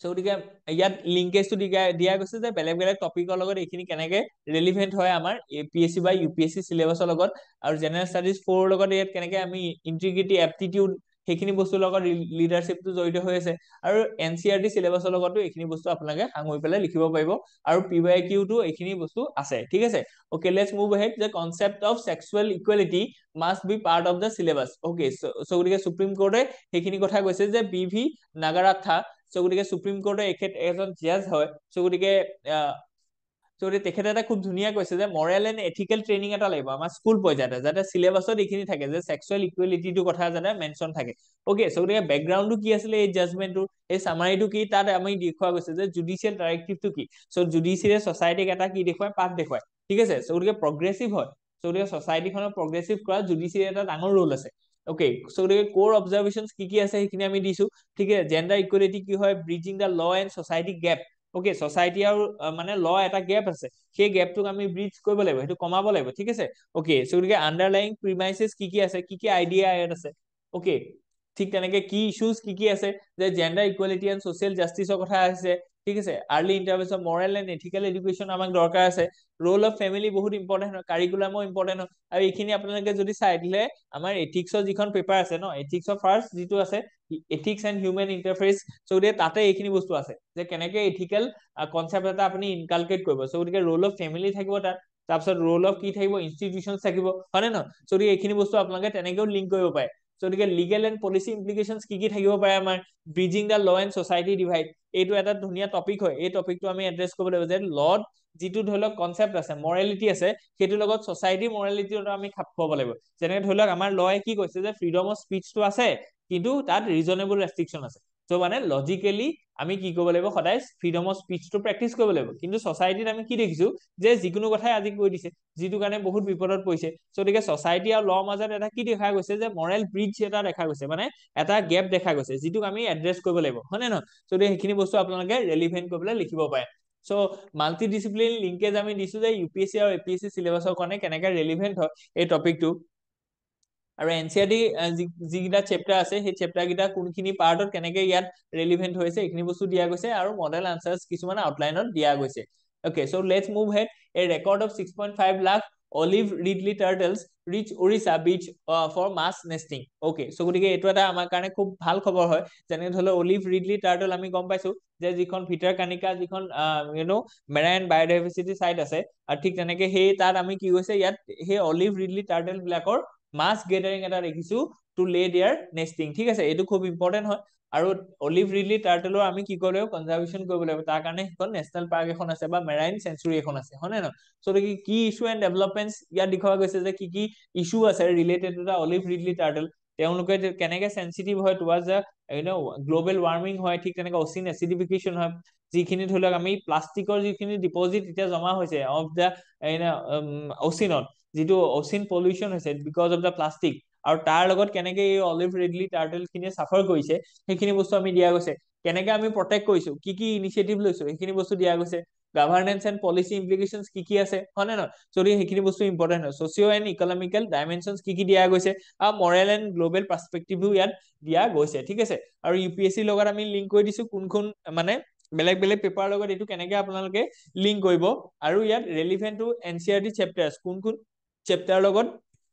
চ' গতিকে ইয়াত লিংকেজটো দিয়া গৈছে যে বেলেগ বেলেগ টপিকৰ লগত এইখিনি কেনেকে ৰেলিভেন্ট হয় আমাৰ APSC বা UPSC চিলেবাছৰ লগত, আৰু জেনেৰেল ষ্টাডিজ 4 লগত ইয়াত কেনেকে আমি ইন্টিগ্ৰিটি, এপ্টিটিউড, সেইখিনি বস্তুৰ লগত লিডাৰশ্বিপটো জড়িত হৈ আছে, আৰু NCERT চিলেবাছৰ লগতো এইখিনি বস্তু আপোনালোকে সাঙুৰি পেলাই লিখিব পাৰিব, আৰু PYQটো এইখিনি বস্তু আছে। ঠিক আছে, ওকে, লেটছ মুভ এহেড। যে concept of sexual equality must be part of the syllabus. Okay, so' গতিকে সুপ্ৰিম কোৰ্টে সেইখিনি কথা কৈছে, যে BV নাগাৰাথা, চ' গতিকে সুপ্ৰিম কোৰ্টৰ এজন জাজ হয়, চ' গতিকে তেখেতে এটা খুব ধুনীয়া কৈছে যে মৰেল এণ্ড এথিকেল ট্ৰেইনিং এটা লাগিব আমাৰ স্কুল পৰ্যায়তে, যাতে চিলেবাছত এইখিনি থাকে, যে সেক্সুৱেল ইকুৱেলিটিটোৰ কথা যাতে মেনশ্যন থাকে। ওকে, চ' গতিকে বেকগ্ৰাউণ্ডটো কি আছিলে এই জাজমেণ্টটো, এই চামাৰিটো কি, তাত আমি দেখুওৱা গৈছে যে জুডিচিয়েল ডাইৰেক্টিভটো কি। চ' জুডিচিয়াৰে ছচাইটিক এটা কি দেখুৱাই, পাঠ দেখুৱাই। ঠিক আছে, চ' গতিকে প্ৰগ্ৰেছিভ হয়, চ' গতিকে ছচাইটিখনক প্ৰগ্ৰেছিভ কৰা জুডিচিয়াৰী এটা ডাঙৰ ৰোল আছে। ওকে, চ' গতিকে কোৰ অবজাৰভেশ্যন কি কি আছে সেইখিনি আমি দিছো। ঠিক আছে, জেণ্ডাৰ ইকুৱেলিটি কি হয়, bridging the law and society gap. Okay, society আৰু মানে ল এটা গেপ আছে, সেই গেপটোক আমি ব্ৰিজ কৰিব লাগিব, সেইটো কমাব লাগিব। ঠিক আছে, ওকে, চ' গতিকে আণ্ডাৰলাইং প্ৰিমাইচেছ কি কি আছে, কি কি আইডিয়া ইয়াত আছে। ওকে, ঠিক তেনেকে কি ইছ্যুজ কি কি আছে, যে জেণ্ডাৰ ইকুৱেলিটি এণ্ড ছচিয়েল জাষ্টিছৰ কথা আছে। ঠিক আছে, early intervention, Morrell and ethical education আমাক দৰকাৰ আছে। ৰোল অফ ফেমিলি বহুত ইম্পৰ্টেণ্ট হয়, কাৰিকুলামো ইম্পৰ্টেণ্ট হয়, আৰু এইখিনি আপোনালোকে যদি চাই দিলে আমাৰ এথিক্সৰ যিখন পেপাৰ আছে ন, এথিক্সৰ ফাৰ্ষ্ট যিটো আছে এথিক্স এণ্ড হিউমেন ইণ্টাৰফেচ, চ' গতিকে তাতে এইখিনি বস্তু আছে, যে কেনেকে এথিকেল কনচেপ্ট এটা আপুনি ইনকালকেট কৰিব। চ' গতিকে ৰোল অফ ফেমিলি থাকিব তাত, তাৰপিছত ৰোল অফ কি থাকিব, ইনষ্টিটিউচন থাকিব, হয় নে নহয়? চ' গতিকে এইখিনি বস্তু আপোনালোকে তেনেকেও লিংক কৰিব পাৰে। চ' গতিকে লিগেল এণ্ড পলিচি ইমপ্লিকেশ্যনছ কি কি থাকিব পাৰে আমাৰ, bridging the law and society divide, এইটো এটা ধুনীয়া টপিক হয়, এই টপিকটো আমি এড্ৰেছ কৰিব লাগিব, যে লত যিটো ধৰি লওক কনচেপ্ট আছে, মৰেলিটি আছে, সেইটোৰ লগত ছচাইটি মৰেলিটিটো আমি খাপ খুৱাব লাগিব। যেনেকে ধৰি লওক আমাৰ লয়ে কি কৈছে, যে ফ্ৰীডম অফ স্পীচটো আছে, কিন্তু তাত ৰিজনেবল ৰেষ্ট্ৰিকশ্যন আছে। চ' মানে লজিকেলি আমি কি কৰিব লাগিব, সদায় ফ্ৰীডম অফ স্পীচটো প্ৰেক্টিচ কৰিব লাগিব। কিন্তু ছচাইটিত আমি কি দেখিছো, যে যিকোনো কথাই আজি কৈ দিছে, যিটো কাৰণে বহুত বিপদত পৰিছে। চ' গতিকে ছচাইটি আৰু লৰ মাজত এটা কি দেখা গৈছে, যে মৰেল ব্ৰিজ এটা দেখা গৈছে, মানে এটা গেপ দেখা গৈছে, যিটোক আমি এড্ৰেছ কৰিব লাগিব, হয় নে নহয়? চ' সেইখিনি বস্তু আপোনালোকে ৰেলিভেন্ট কৰিবলৈ লিখিব পাৰে। চ' মাল্টি ডিচিপ্লিন লিংকেজ আমি দিছো, যে UPSC আৰু APSC চিলেবাছৰ কাৰণে কেনেকে ৰেলিভেন্ট হয় এই টপিকটো, আৰু NCERT যিকেইটা চেপ্টাৰ আছে, সেই চেপ্টাৰ কেইটা কোনখিনি পাৰ্টত কেনেকে ইয়াত ৰেলিভেন্ট হৈছে এইখিনি বস্তু দিয়া গৈছে, আৰু মডেল আনচাৰ্ছ কিছুমান আউটলাইনত দিয়া গৈছে। Okay, so let's move ahead. A record of 6.5 lakh olive ridley turtles reach Orissa beach for mass nesting. Okay, so গতিকে এইটো এটা আমাৰ কাৰণে খুব ভাল খবৰ হয়, যেনে ধৰক অলিভ ৰিডলি টাৰ্টল আমি গম পাইছো যে যিখন ভিটাৰকানিকা যিখন মেৰাইন বায়োডাইভাৰ্চিটি সাইট আছে, আৰু ঠিক তেনেকে সেই তাত আমি কি হৈছে ইয়াত সেই অলিভ ৰিডলি টাৰ্টল বিলাকৰ মাছ গেদাৰিং এটা দেখিছো টু লে দেয়াৰ নেষ্টিং। ঠিক আছে, এইটো খুব ইম্পৰ্টেন্ট হয়। আৰু অলিভ ৰিডলি টাৰ্টলৰ আমি কি কৰিব লাগিব, কনজাৰভেশ্যন কৰিব লাগিব। তাৰ কাৰণে এখন নেশ্যনেল পাৰ্ক এখন আছে বা মেৰাইন চেঞ্চুৰী এখন আছে, হয় নে নহয়? সো কি ইস্যু এণ্ড ডেভেলপমেণ্টছ ইয়াত দেখুওৱা গৈছে যে কি ইস্যু আছে related to the olive Ridley turtle, তেওঁলোকে কেনেকে সেনচিটিভ হয় টুৱাৰ্ডছ দা গ্লোবেল ৱাৰ্মিং হয়, ঠিক তেনেকে অচিন এচিডিফিকেশ্যন হয়, যিখিনি ধৰি লওক আমি প্লাষ্টিকৰ যিখিনি ডিপজিট এতিয়া জমা হৈছে অফ দা অচিনত, যিটো অচিন পলিউশ্যন হৈছে বিকজ অফ দা প্লাষ্টিক, আৰু তাৰ লগত কেনেকে এই অলিভ ৰিডলি টাৰ্টল খিনিয়ে সাফাৰ কৰিছে সেইখিনি বস্তু আমি দিয়া গৈছে। কেনেকে আমি প্ৰটেক্ট কৰিছো, কি ইনিচিয়েটিভ লৈছো সেইখিনি বস্তু দিয়া গৈছে। গভৰ্নেন্স এণ্ড পলিচি ইমপ্লিকেশনছ কি আছে, হয় নে নহয়? যদি সেইখিনি বস্তু ইম্পৰ্টেন্ট হয়। সোশিও এণ্ড ইকনমিকেল ডাইমেনশনছ কি দিয়া গৈছে, আৰু মৰেল এণ্ড গ্লোবেল পাৰ্সপেক্টিভো ইয়াত দিয়া গৈছে। ঠিক আছে, আৰু ইউপিএসসি লগত আমি লিংক কৰি দিছো কোন মানে বেলেগ বেলেগ পেপাৰ লগত এইটো কেনেকে আপোনালোকে লিংক কৰিব, আৰু ইয়াত ৰেলিভেন্ট টু এনচিআৰটি চেপ্টাৰ্স কোন চেপ্টাৰ লগত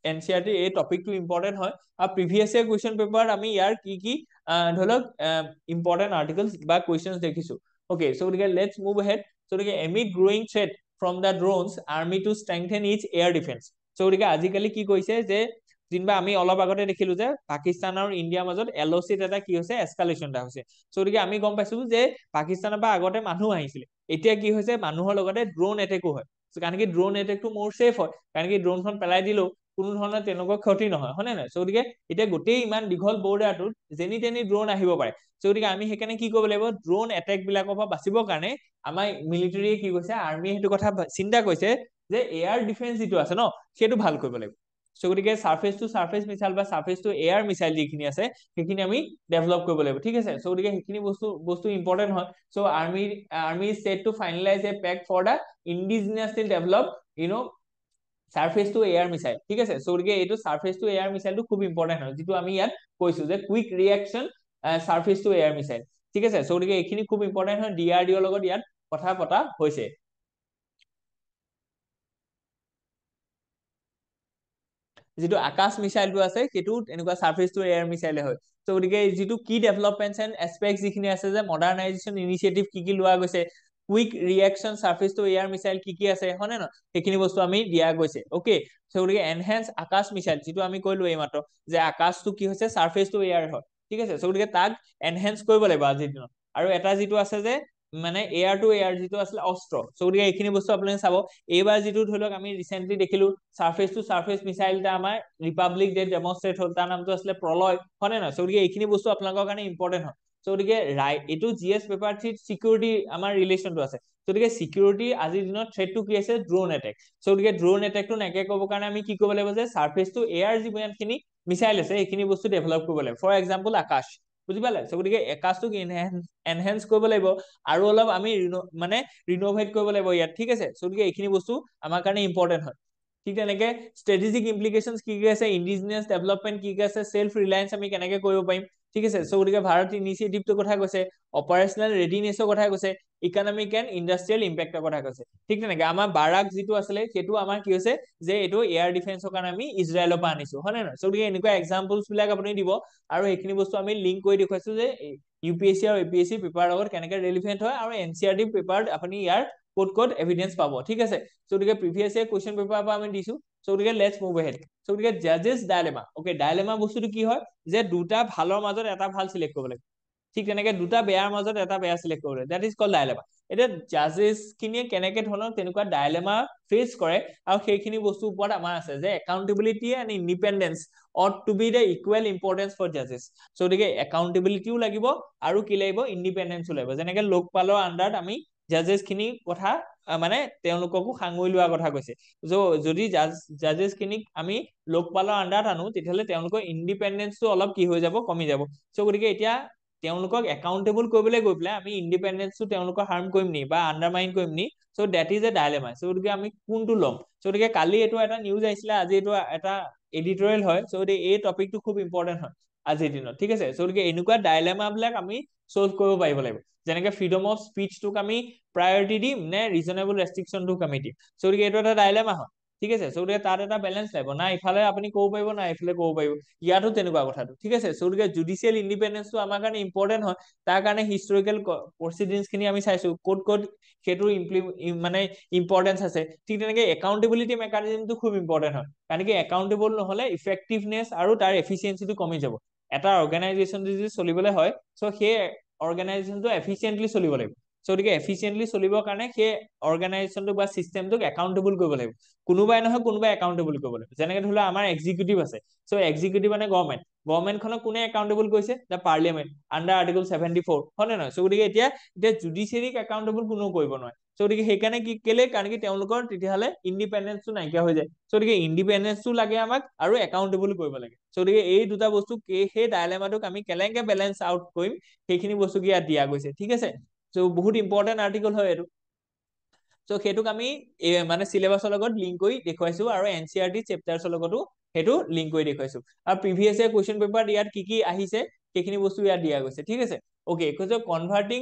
এনচিআৰটি এই টপিকটো ইম্পৰ্টেন্ট হয়। আৰু প্ৰিভিয়াস ইয়াৰ কুৱেশ্যন পেপাৰত আমি ইয়াৰ কি ধৰি লওক ইম্পৰ্টেন্ট আৰ্টিকলছ বা কুৱেশ্যনছ দেখিছো। ওকে, সো গতিকে লেটস মুভ আহেড। সো গতিকে amid growing threat from the drones army to strengthen its air defence. So গতিকে আজিকালি কি কৈছে যে যেনিবা আমি অলপ আগতে দেখিলো যে পাকিস্তান আৰু ইণ্ডিয়াৰ মাজত এলঅচিত এটা কি হৈছে, এস্কালেশ্যন এটা হৈছে। সো গতিকে আমি গম পাইছো যে পাকিস্তানৰ পৰা আগতে মানুহ আহিছিলে, এতিয়া কি হৈছে মানুহৰ লগতে ড্ৰোন এটেকো হয়। কাৰণ কি ড্ৰোন এটেকটো মোৰ সেফ হয়, কাৰণ কি ড্ৰোনখন পেলাই দিলেও কোনো ধৰণৰ তেনেকুৱা ক্ষতি নহয়, হয় নে নহয়? সো গতিকে এতিয়া গোটেই ইমান দীঘল বৰ্ডাৰটোত যেনি তেনি ড্ৰোন আহিব পাৰে। সো গতিকে আমি সেইকাৰণে কি কৰিব লাগিব, ড্ৰোন এটেক বিলাকৰ পৰা বাচিবৰ কাৰণে আমাৰ মিলিটাৰীয়ে কি কৈছে, আৰ্মিয়ে সেইটো কথা চিন্তা কৰিছে যে এয়াৰ ডিফেন্স যিটো আছে ন সেইটো ভাল কৰিব লাগিব। সো গতিকে সাৰফেস টু সাৰফেস মিসাইল বা সাৰফেস টু এয়াৰ মিসাইল যিখিনি আছে সেইখিনি আমি ডেভেলপ কৰিব লাগিব। ঠিক আছে, সো গতিকে সেইখিনি বস্তু ইম্পৰ্টেন্ট হয়। So army set to finalise a pack for the indigenously develop surface to air missile. ঠিক আছে, সো গতিকে এইটো সাৰফেস টু এয়াৰ মিসাইলটো খুব ইম্পৰ্টেন্ট হয়, যিটো আমি ইয়াত কৈছো যে quick reaction surface to air missile. ঠিক আছে, সো গতিকে এইখিনি খুব ইম্পৰ্টেন্ট হয়, ডিআৰডিঅ লগত ইয়াত কথা পতা হৈছে। যিটো আকাশ মিসাইলটো আছে সেইটো এনেকুৱা সাৰফেস টু এয়াৰ মিসাইলে হয়। সো গতিকে যিটো কি ডেভেলপমেন্টছ এণ্ড এসপেক্টছ যিখিনি আছে যে মডাৰ্নাইজেশ্যন ইনিচিয়েটিভ কি লোৱা গৈছে, quick reaction surface to air missile কি আছে, হয় নে নহয়? সেইখিনি বস্তু আমি দিয়া গৈছে। ওকে, সো গতিকে এনহেন্স আকাশ মিসাইল যিটো আমি কৈলো এইমাত্ৰ যে আকাশটো কি হৈছে সাৰফেস টু এয়াৰ হয়। ঠিক আছে, সো গতিকে তাক এনহেন্স কৰিব লাগিব আজিৰ দিনত। আৰু এটা যিটো আছে যে মানে এয়াৰ টু এয়াৰ যিটো আছিলে অস্ত্ৰ, সো গতিকে এইখিনি বস্তু আপোনালোকে চাব। এইবাৰ যিটো ধৰি লওক আমি ৰিসেন্টলি দেখিলো সাৰফেস টু সাৰফেস মিসাইল এটা আমাৰ ৰিপাব্লিক ডে ডেমনষ্ট্ৰেট হ'ল, তাৰ নামটো আছিলে প্ৰলয়, হয় নে নহয়? সো গতিকে এইখিনি বস্তু আপোনালোকৰ কাৰণে ইম্পৰ্টেন্ট হয়। সো গতিকে এইটো জিএছ পেপাৰ 3 সিকিউৰিটি আমাৰ ৰিলেচনটো আছে। গতিকে সিকিউৰিটি আজিৰ দিনত থ্ৰেটটো কি আছে, ড্ৰোন এটেক। সো গতিকে ড্ৰোন এটেকটো নাইকিয়া কৰিবৰ কাৰণে আমি কি কৰিব লাগিব যে সাৰফেস টু এয়াৰ যিমানখিনি মিসাইল আছে সেইখিনি বস্তু ডেভেলপ কৰিব লাগিব। ফৰ এক্সাম্পল আকাশ, বুজি পালে? সো গতিকে আকাশটোক এনহেন্স কৰিব লাগিব, আৰু অলপ আমি মানে ৰিনোভেট কৰিব লাগিব ইয়াত। ঠিক আছে, সো গতিকে এইখিনি বস্তু আমাৰ কাৰণে ইম্পৰ্টেন্ট হয়। ঠিক তেনেকে ষ্ট্ৰেটেজিক ইমপ্লিকেশনছ কি আছে, ইণ্ডিজিনিয়াছ ডেভেলপমেন্ট কি আছে, সেল্ফ ৰিলায়েন্স আমি কেনেকে কৰিব পাৰিম। ঠিক আছে, সো গতিকে ভাৰত ইনিচিয়েটিভটোৰ কথা কৈছে, অপাৰেশনেল ৰেডিনেছৰ কথা কৈছে, ইকনমিক এণ্ড ইণ্ডাষ্ট্ৰিয়েল ইম্পেক্টৰ কথা কৈছে। ঠিক তেনেকে আমাৰ বাৰাক যিটো আছিলে সেইটো আমাৰ কি হৈছে যে এইটো এয়াৰ ডিফেন্সৰ কাৰণে আমি ইজৰাইলৰ পৰা আনিছো, হয় নে নহয়? সো গতিকে এনেকুৱা এক্সাম্পলছ বিলাক আপুনি দিব, আৰু এইখিনি বস্তু আমি লিংক কৰি দেখুৱাইছো যে ইউপিএসসি আৰু এপিএসসি পেপাৰ লগত কেনেকে ৰিলেভেন্ট হয়, আৰু এনচিআৰটি পেপাৰত আপুনি ইয়াৰ ক'ত এভিডেন্স পাব। ঠিক আছে, সো গতিকে প্ৰিভিয়াস ইয়াৰ কুৱেশ্যন পেপাৰৰ পৰা আমি দিছো। সো গতিকে লেটস মুভ আহেড। সো গতিকে জাজেছ ডাইলেমা। ওকে, ডাইলেমা বস্তুটো কি হয় যে দুটা ভালৰ মাজত এটা ভাল সিলেক্ট কৰিব লাগে, ঠিক তেনেকে দুটা বেয়াৰ মাজত এটা বেয়া সিলেক্ট কৰিব লাগে, দ্যাট ইজ কল্ড ডাইলেমা। এতিয়া জাজেছ খিনিয়ে কেনেকে ধৰণৰ তেনেকুৱা ডাইলেমা ফেচ কৰে, আৰু সেইখিনি বস্তুৰ ওপৰত আমাৰ আছে যে accountability and independence ought to be the equal importance for judges. So গতিকে একাউন্টেবিলিটিও লাগিব আৰু কি লাগিব, ইণ্ডিপেণ্ডেন্সও লাগিব। যেনেকে লোকপালৰ আণ্ডাৰত আমি জাজেছ খিনি কথা মানে তেওঁলোককো সাঙুৰি লোৱাৰ কথা কৈছে। যদি জাজেছ খিনিক আমি লোকপালৰ আণ্ডাৰত আনো তেতিয়াহ'লে তেওঁলোকৰ ইণ্ডিপেণ্ডেন্সটো অলপ কি হৈ যাব, কমি যাব। সো গতিকে এতিয়া তেওঁলোকক একাউন্টেবল কৰিবলৈ গৈ পেলাই আমি ইণ্ডিপেণ্ডেন্সটো তেওঁলোকৰ হাৰ্ম কৰিম নি বা আণ্ডাৰমাইন কৰিম নি, so that is a dilemma. So গতিকে আমি কোনটো ল'ম। সো গতিকে কালি এইটো এটা নিউজ আহিছিলে, আজি এইটো এটা এডিটৰিয়েল হয়। সো গতিকে এই টপিকটো খুব ইম্পৰ্টেন্ট হয়। আজিৰ দিনত, ঠিক আছে। চ' গতিকে এনেকুৱা ডাইলেমাবিলাক আমি চল্ভ কৰিব পাৰিব লাগিব। যেনেকে ফ্ৰীডম অফ স্পীচটোক আমি প্ৰায়ৰিটি দিম নে ৰিজনেবল ৰেষ্ট্ৰিকশ্যনটোক আমি দিম। চ' গতিকে এইটো এটা ডাইলেমা হয়, ঠিক আছে। চ' গতিকে তাত এটা বেলেঞ্চ লাগিব, না ইফালে আপুনি ক'ব পাৰিব না ইফালে ক'ব পাৰিব, ইয়াতো তেনেকুৱা কথাটো, ঠিক আছে। চ' গতিকে জুডিচিয়েল ইণ্ডিপেণ্ডেন্সটো আমাৰ কাৰণে ইম্পৰ্টেণ্ট হয়। তাৰ কাৰণে হিষ্টৰিকেল প্ৰচিডিংছ খিনি আমি চাইছো, ক'ত ক'ত সেইটোৰ মানে ইম্পৰ্টেঞ্চ আছে। ঠিক তেনেকে একাউণ্টেবিলিটি মেকানিজমটো খুব ইম্পৰ্টেণ্ট হয়, কাৰণ কি একাউণ্টেবল নহলে ইফেক্টিভনেছ আৰু তাৰ এফিচিয়েঞ্চিটো কমি যাব। এটা অৰ্গেনাইজেশ্যন যদি চলিবলৈ হয়, চ' সেই অৰ্গেনাইজেশ্যনটো এফিচিয়েণ্টলি চলিব লাগিব। চ' গতিকে এফিচিয়েণ্টলি চলিবৰ কাৰণে সেই অৰ্গেনাইজেশ্যনটোক বা চিষ্টেমটোক একাউণ্টেবল কৰিব লাগিব। কোনোবাই নহয় কোনোবাই একাউণ্টেবল কৰিব লাগিব। যেনেকে ধৰি লওক আমাৰ এক্সিকিউটিভ আছে, চ' এক্সিকিউটিভ মানে গভৰ্ণমেণ্টখনক কোনে একাউণ্টেবল কৰিছে? দ্য পাৰ্লিয়ামেণ্ট আণ্ডাৰ আৰ্টিকল 74, হয় নে নহয়? চ' গতিকে এতিয়া জুডিচিয়াৰীক একাউণ্টেবল কোনেও কৰিব নোৱাৰে। চ' গতিকে সেইকাৰণে কি কেলে? কাৰণ কি তেওঁলোকৰ তেতিয়াহ'লে ইণ্ডিপেণ্ডেন্সটো নাইকিয়া হৈ যায়। চ' গতিকে ইণ্ডিপেণ্ডেন্সটো লাগে আমাক আৰু একাউণ্টেবল কৰিব লাগে। চ' গতিকে এই দুটা বস্তু সেই ডাইলেমাটোক আমি কেনেকে বেলেঞ্চ আউট কৰিম সেইখিনি বস্তু ইয়াত দিয়া গৈছে, ঠিক আছে। চ' বহুত ইম্পৰ্টেণ্ট আৰ্টিকল হয় এইটো। চ' সেইটোক আমি মানে চিলেবাছৰ লগত লিংক কৰি দেখুৱাইছো আৰু NCERT চেপ্টাৰ্ছৰ লগতো সেইটো লিংক কৰি দেখুৱাইছো। আৰু প্ৰিভিয়াছ ইয়াৰ কুৱেশ্যন পেপাৰ ইয়াত কি কি আহিছে সেইখিনি বস্তু ইয়াত দিয়া গৈছে, ঠিক আছে। Okay, converting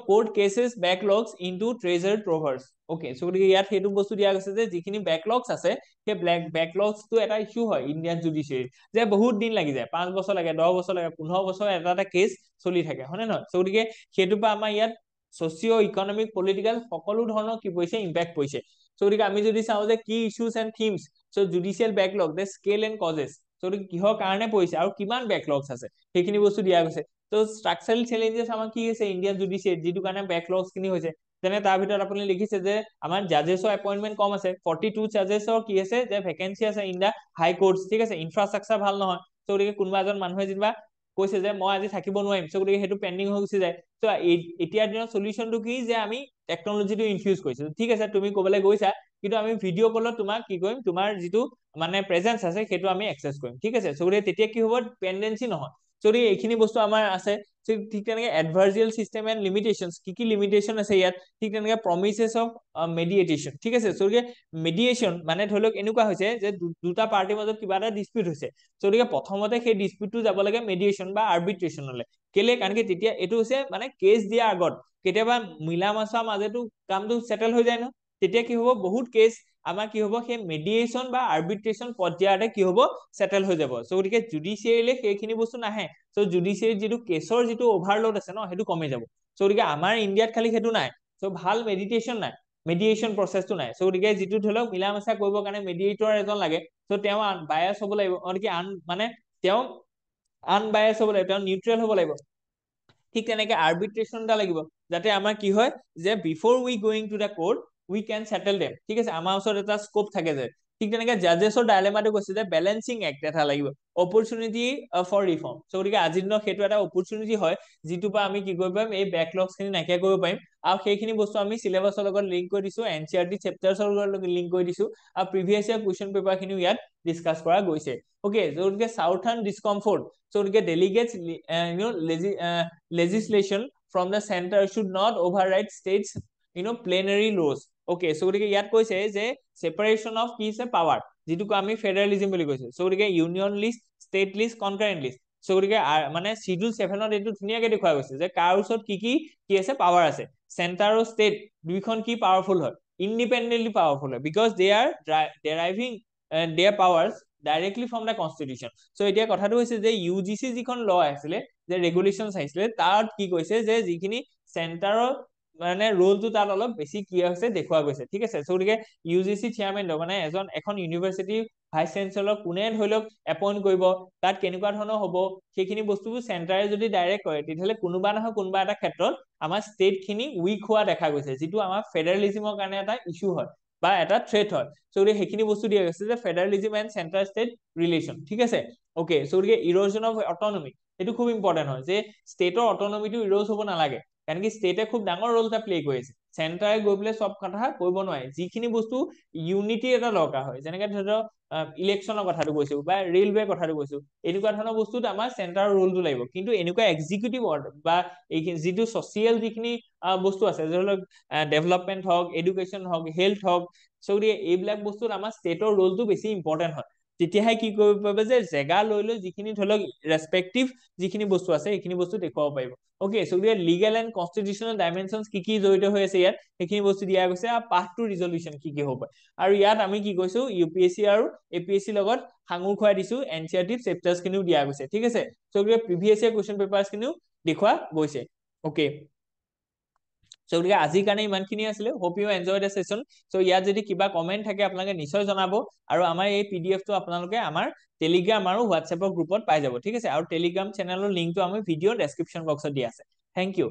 court cases backlogs into treasure troves. Okay, so' গতিকে ইয়াত সেইটো বস্তু দিয়া গৈছে যে যিখিনি বেকলগছ আছে সেই বেকলগছটো এটা ইছ্যু হয় ইণ্ডিয়ান জুডিচিয়াৰীত, যে বহুত দিন লাগি যায়, 5 বছৰ লাগে, 10 বছৰ লাগে, 15 বছৰ এটা এটা কেছ চলি থাকে, হয় নে নহয়? চ' গতিকে সেইটোৰ পৰা আমাৰ ইয়াত ছচিঅ' ইকনমিক পলিটিকেল সকলো ধৰণৰ কি পৰিছে ইম্পেক্ট পৰিছে। চ' গতিকে আমি যদি চাওঁ যে কি issues and themes, so' judicial backlog, the scale and causes, so' গতিকে কিহৰ কাৰণে পৰিছে আৰু কিমান বেকলগছ আছে সেইখিনি বস্তু দিয়া গৈছে। ত' ষ্ট্ৰাকচাৰেল চেলেঞ্জেছ আমাৰ কি হৈছে ইণ্ডিয়ান জুডিচিয়াৰীত, যিটো কাৰণে বেকলগছ খিনি হৈছে। যেনে তাৰ ভিতৰত আপুনি লিখিছে যে আমাৰ জাজেছৰ এপইণ্টমেণ্ট কম আছে, 42 জাজেছৰ কি আছে যে ভেকেঞ্চি আছে ইন দা হাই কোৰ্টছ, ঠিক আছে। ইনফ্ৰাষ্ট্ৰাকচাৰ ভাল নহয়। চ' গতিকে কোনোবা এজন মানুহে যেনিবা কৈছে যে মই আজি থাকিব নোৱাৰিম, চ' গতিকে সেইটো পেণ্ডিং হৈ গুচি যায়। চ' এতিয়াৰ দিনৰ চলিউচনটো কি যে আমি টেকনলজিটো ইনফিউজ কৰিছো, ঠিক আছে। তুমি ক'বলৈ গৈছা কিন্তু আমি ভিডিঅ' কলত তোমাক কি কৰিম, তোমাৰ যিটো মানে প্ৰেজেন্স আছে সেইটো আমি এক্সেছ কৰিম, ঠিক আছে। চ' গতিকে তেতিয়া কি হ'ব, ডিপেণ্ডেঞ্চি নহয়। চ' গতিকে এইখিনি বস্তু আমাৰ আছে। ঠিক তেনেকে এডভাৰ্জিয়েল চিষ্টেম এণ্ড লিমিটেশ্যনছ, কি কি লিমিটেশ্যন আছে ইয়াত, ঠিক তেনেকে প্ৰমিচেছ অফ মেডিয়েটেশ্যন, ঠিক আছে। চ' গতিকে মেডিয়েশ্যন মানে ধৰি লওক এনেকুৱা হৈছে যে দুটা পাৰ্টিৰ মাজত কিবা এটা ডিসপিউট হৈছে, চ' গতিকে প্ৰথমতে সেই ডিসপিউটটো যাব লাগে মেডিয়েশ্যন বা আৰ্বিট্ৰেশ্যনলৈ। কেলে? কাৰণ কি তেতিয়া এইটো হৈছে মানে কেছ দিয়াৰ আগত কেতিয়াবা মিলা মাছৰ মাজেতো কামটো সেটেল হৈ যায় ন, তেতিয়া কি হ'ব, বহুত কেছ আমাৰ কি হ'ব সেই মেডিয়েশ্যন বা আৰ্বিট্ৰেশ্যন পৰ্যায়তে কি হ'ব সেটেল হৈ যাব। চ' গতিকে জুডিচিয়াৰীলে সেইখিনি বস্তু নাহে। চ' জুডিচিয়াৰীত যিটো কেছৰ যিটো অভাৰলোড আছে ন সেইটো কমি যাব। চ' গতিকে আমাৰ ইণ্ডিয়াত খালি সেইটো নাই। চ' ভাল মেডিটেশ্যন নাই, মেডিয়েশ্যন প্ৰচেছটো নাই। চ' গতিকে যিটো ধৰি লওক মিলা মিছা কৰিবৰ কাৰণে মেডিয়েটৰ এজন লাগে, চ' তেওঁ বায়াস হ'ব লাগিব, মানে তেওঁ আনবায়াস হ'ব লাগিব, তেওঁ নিউট্ৰেল হ'ব লাগিব। ঠিক তেনেকে আৰ্বিট্ৰেশ্যন এটা লাগিব, যাতে আমাৰ কি হয় যে before we going to the court we can settle them, ঠিক আছে। আমাৰ ওচৰত এটা স্কোপ থাকে যে। ঠিক তেনেকে জাজেছৰ ডাইলেমাটো কৈছে যে বেলেঞ্চিং এক্ট এটা লাগিব, অপৰচুনিটি ফৰ ৰিফৰ্ম। চ' গতিকে আজিৰ দিনত সেইটো এটা অপৰচুনিটি হয়, যিটোৰ পৰা আমি কি কৰিব পাৰিম, এই বেকলগছ খিনি নাইকিয়া কৰিব পাৰিম। আৰু সেইখিনি বস্তু আমি চিলেবাছৰ লগত লিংক কৰি দিছো, NCERT চেপ্টাৰ্ছৰ লগত লিংক কৰি দিছো, আৰু প্ৰিভিয়াছ ইয়াৰ কুৱেশ্যন পেপাৰ খিনিও ইয়াত ডিছকাছ কৰা গৈছে। ওকে, গতিকে সাউথাৰ্ণ ডিসকমফৰ্ট, চ' গতিকে delegates legislation from the center should not override states plenary laws. Okay, so' গতিকে ইয়াত কৈছে যে সেপাৰেশ্যন অফ কি আছে পাৱাৰ, যিটোক আমি ফেডাৰেলিজম বুলি কৈছো। চ' গতিকে union list, state list, concurrent list. So' গতিকে মানে শিডিউল 7ত এইটো ধুনীয়াকে দেখুওৱা গৈছে যে কাৰ ওচৰত কি আছে পাৱাৰ আছে। চেণ্টাৰ আৰু ষ্টেট দুইখন কি পাৱাৰফুল হয়, ইণ্ডিপেণ্ডেণ্টলি পাৱাৰফুল হয়, because they are deriving their powers directly from the constitution. So' এতিয়া কথাটো হৈছে যে UGC যিখন ল আছিলে, যে ৰেগুলেশ্যন আহিছিলে, তাত কি কৈছে যে যিখিনি চেণ্টাৰৰ মানে ৰোলটো তাত অলপ বেছি কি হৈছে দেখুওৱা গৈছে, ঠিক আছে। চ' গতিকে UGC চেয়াৰমেন মানে এখন ইউনিভাৰ্চিটি ভাইচ চেঞ্চেলৰ কোনে ধৰি লওক এপইণ্ট কৰিব, তাত কেনেকুৱা ধৰণৰ হ'ব, সেইখিনি বস্তুবোৰ চেণ্টাৰে যদি ডাইৰেক্ট কৰে, তেতিয়াহ'লে কোনোবা নহয় কোনোবা এটা ক্ষেত্ৰত আমাৰ ষ্টেট খিনি উইক হোৱা দেখা গৈছে, যিটো আমাৰ ফেডাৰেলিজিমৰ কাৰণে এটা ইছ্যু হয় বা এটা থ্ৰেট হয়। চ' গতিকে সেইখিনি বস্তু দিয়া গৈছে যে federalism and centre state relation, ঠিক আছে। ওকে, চ' গতিকে ইৰোজন অফ অটনমি, এইটো খুব ইম্পৰ্টেণ্ট হয় যে ষ্টেটৰ অটনমিটো ইৰোজ হ'ব নালাগে, কাৰণ কি ষ্টেটে খুব ডাঙৰ ৰোল এটা প্লে কৰি আছে। চেণ্টাৰে গৈ পেলাই চব কথা কৰিব নোৱাৰে, যিখিনি বস্তু ইউনিটি এটা দৰকাৰ হয়, যেনেকে ধৰি লওক ইলেকশ্যনৰ কথাটো কৈছো বা ৰেলৱে কথাটো কৈছো, এনেকুৱা ধৰণৰ বস্তুত আমাৰ চেণ্টাৰৰ ৰোলটো লাগিব। কিন্তু এনেকুৱা এক্সিকিউটিভ অৰ্ডাৰ বা যিটো ছচিয়েল যিখিনি বস্তু আছে, ধৰি লওক ডেভেলপমেণ্ট হওক, এডুকেশ্যন হওক, হেল্থ হওক, চ' গতিকে এইবিলাক বস্তুত আমাৰ ষ্টেটৰ ৰোলটো বেছি ইম্পৰ্টেণ্ট হয়। তেতিয়াহে কি কৰিব পাৰিব যে জেগা লৈ লৈ যিখিনি ধৰি লওক ৰেসপেক্টিভ যিখিনি বস্তু আছে সেইখিনি বস্তু দেখুৱাব পাৰিব okay so legal and constitutional dimensions কি জড়িত হৈ আছে ইয়াত সেইখিনি বস্তু দিয়া গৈছে আৰু পাথ টু ৰিজল্যুশন কি হ'ব পাৰে আৰু ইয়াত আমি কি কৈছো ইউপিএসসি আৰু এপিএসসি লগত সাঙুৰ খুৱাই দিছো এনসিআৰটি চেপ্টাৰছ খিনিও দিয়া গৈছে ঠিক আছে so previous year question papers খিনিও দেখুৱা গৈছে ওকে সো আজিৰ কাৰণে ইমানখিনি আছিলে hope you enjoy the session so ইয়াত যদি কিবা কমেন্ট থাকে আপোনালোকে নিশ্চয় জনাব আৰু আমাৰ এই পিডিএফ টো আপোনালোকে আমাৰ টেলিগ্ৰাম আৰু হোৱাটসএপৰ গ্ৰুপত পাই যাব ঠিক আছে আৰু টেলিগ্ৰাম চেনেলৰ লিংকটো আমি ভিডিও ডেসক্ৰিপশন বক্সত দিয়া আছে থ্যাংক ইউ